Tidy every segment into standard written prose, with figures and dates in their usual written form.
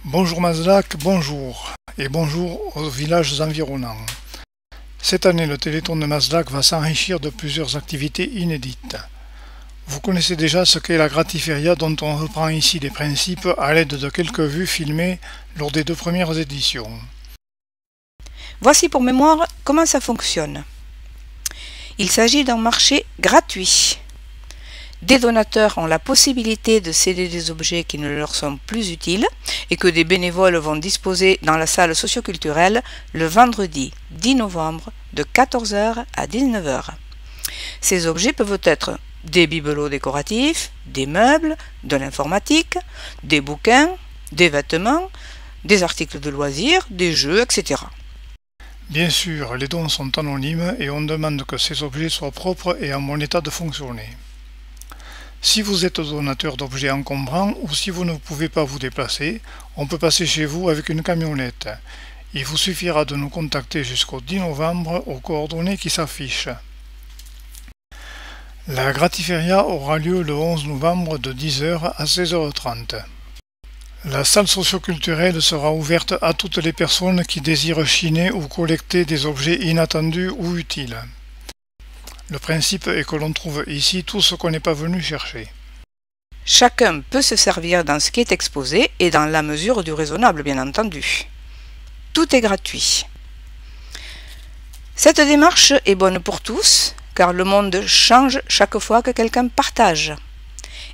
Bonjour Mazlac, bonjour, et bonjour aux villages environnants. Cette année, le Téléthon de Mazlac va s'enrichir de plusieurs activités inédites. Vous connaissez déjà ce qu'est la Gratiféria dont on reprend ici les principes à l'aide de quelques vues filmées lors des 2 premières éditions. Voici pour mémoire comment ça fonctionne. Il s'agit d'un marché gratuit. Des donateurs ont la possibilité de céder des objets qui ne leur sont plus utiles et que des bénévoles vont disposer dans la salle socioculturelle le vendredi 10 novembre de 14 h à 19 h. Ces objets peuvent être des bibelots décoratifs, des meubles, de l'informatique, des bouquins, des vêtements, des articles de loisirs, des jeux, etc. Bien sûr, les dons sont anonymes et on demande que ces objets soient propres et en bon état de fonctionner. Si vous êtes donateur d'objets encombrants ou si vous ne pouvez pas vous déplacer, on peut passer chez vous avec une camionnette. Il vous suffira de nous contacter jusqu'au 10 novembre aux coordonnées qui s'affichent. La Gratiféria aura lieu le 11 novembre de 10 h à 16h30. La salle socioculturelle sera ouverte à toutes les personnes qui désirent chiner ou collecter des objets inattendus ou utiles. Le principe est que l'on trouve ici tout ce qu'on n'est pas venu chercher. Chacun peut se servir dans ce qui est exposé et dans la mesure du raisonnable, bien entendu. Tout est gratuit. Cette démarche est bonne pour tous, car le monde change chaque fois que quelqu'un partage.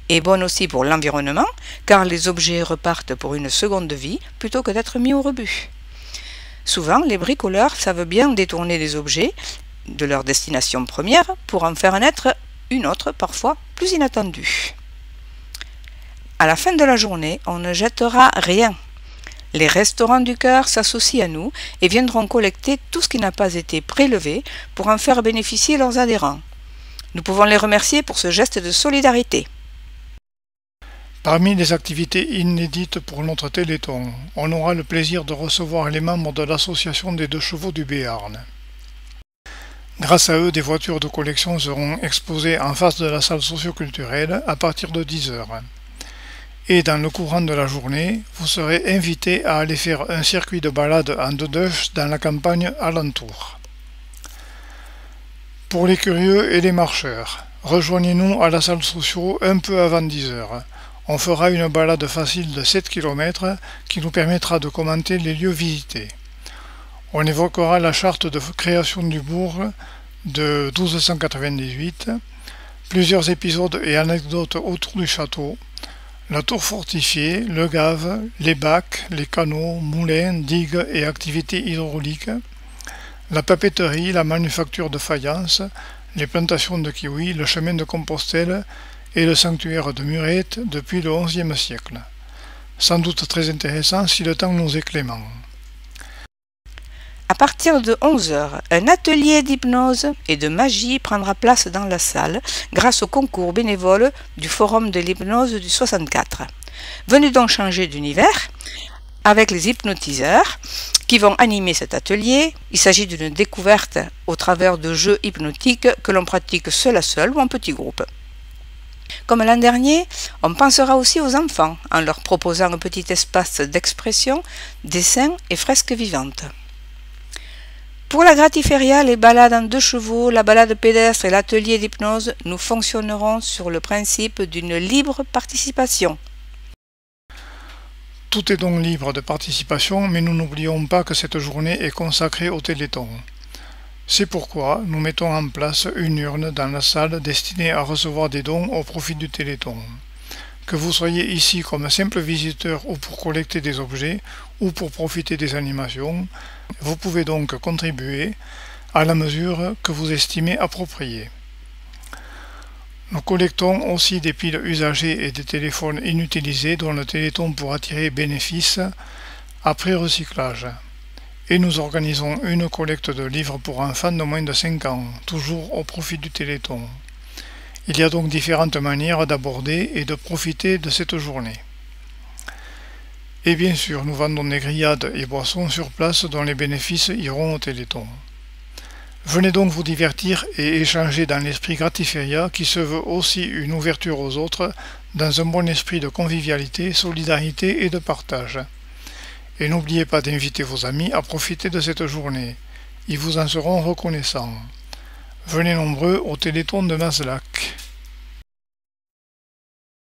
Et bonne aussi pour l'environnement, car les objets repartent pour une seconde vie plutôt que d'être mis au rebut. Souvent, les bricoleurs savent bien détourner des objets de leur destination première pour en faire naître une autre, parfois plus inattendue. À la fin de la journée, on ne jettera rien. Les restaurants du cœur s'associent à nous et viendront collecter tout ce qui n'a pas été prélevé pour en faire bénéficier leurs adhérents. Nous pouvons les remercier pour ce geste de solidarité. Parmi les activités inédites pour notre Téléthon, on aura le plaisir de recevoir les membres de l'association des 2 chevaux du Béarn. Grâce à eux, des voitures de collection seront exposées en face de la salle socioculturelle à partir de 10 h. Et dans le courant de la journée, vous serez invités à aller faire un circuit de balade en deux-deux dans la campagne alentour. Pour les curieux et les marcheurs, rejoignez-nous à la salle socio un peu avant 10 h. On fera une balade facile de 7 km qui nous permettra de commenter les lieux visités. On évoquera la charte de création du bourg de 1298, plusieurs épisodes et anecdotes autour du château, la tour fortifiée, le gave, les bacs, les canaux, moulins, digues et activités hydrauliques, la papeterie, la manufacture de faïence, les plantations de kiwis, le chemin de Compostelle et le sanctuaire de Murette depuis le XIe siècle. Sans doute très intéressant si le temps nous est clément. À partir de 11 h, un atelier d'hypnose et de magie prendra place dans la salle grâce au concours bénévole du Forum de l'hypnose du 64. Venez donc changer d'univers avec les hypnotiseurs qui vont animer cet atelier. Il s'agit d'une découverte au travers de jeux hypnotiques que l'on pratique seul à seul ou en petit groupe. Comme l'an dernier, on pensera aussi aux enfants en leur proposant un petit espace d'expression, dessins et fresques vivantes. Pour la Gratiféria, les balades en 2 chevaux, la balade pédestre et l'atelier d'hypnose, nous fonctionnerons sur le principe d'une libre participation. Tout est donc libre de participation, mais nous n'oublions pas que cette journée est consacrée au Téléthon. C'est pourquoi nous mettons en place une urne dans la salle destinée à recevoir des dons au profit du Téléthon. Que vous soyez ici comme simple visiteur ou pour collecter des objets ou pour profiter des animations, vous pouvez donc contribuer à la mesure que vous estimez appropriée. Nous collectons aussi des piles usagées et des téléphones inutilisés dont le Téléthon pourra tirer bénéfice après recyclage. Et nous organisons une collecte de livres pour enfants de moins de 5 ans, toujours au profit du Téléthon. Il y a donc différentes manières d'aborder et de profiter de cette journée. Et bien sûr, nous vendons des grillades et boissons sur place dont les bénéfices iront au Téléthon. Venez donc vous divertir et échanger dans l'esprit Gratiféria qui se veut aussi une ouverture aux autres dans un bon esprit de convivialité, solidarité et de partage. Et n'oubliez pas d'inviter vos amis à profiter de cette journée. Ils vous en seront reconnaissants. Venez nombreux au Téléthon de Maslac.